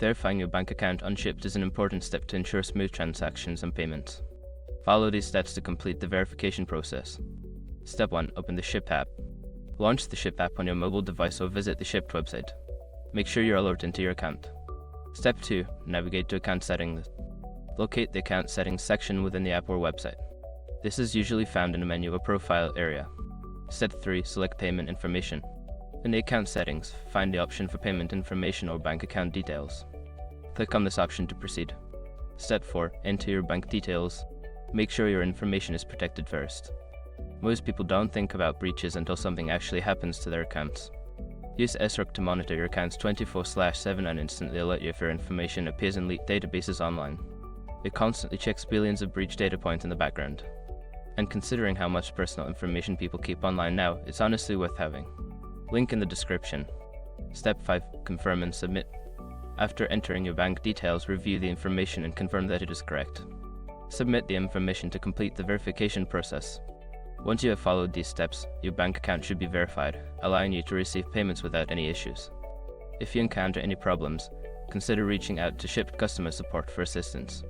Verifying your bank account on Shipt is an important step to ensure smooth transactions and payments. Follow these steps to complete the verification process. Step 1. Open the Shipt app. Launch the Shipt app on your mobile device or visit the Shipt website. Make sure you're logged into your account. Step 2. Navigate to Account Settings. Locate the Account Settings section within the app or website. This is usually found in the menu or profile area. Step 3. Select Payment Information. In the Account Settings, find the option for Payment Information or Bank Account Details. Click on this option to proceed. Step 4. Enter your bank details. Make sure your information is protected first. Most people don't think about breaches until something actually happens to their accounts. Use SROC to monitor your accounts 24/7 and instantly alert you if your information appears in leaked databases online. It constantly checks billions of breach data points in the background. And considering how much personal information people keep online now, it's honestly worth having. Link in the description. Step 5. Confirm and submit. After entering your bank details, review the information and confirm that it is correct. Submit the information to complete the verification process. Once you have followed these steps, your bank account should be verified, allowing you to receive payments without any issues. If you encounter any problems, consider reaching out to Shipt customer support for assistance.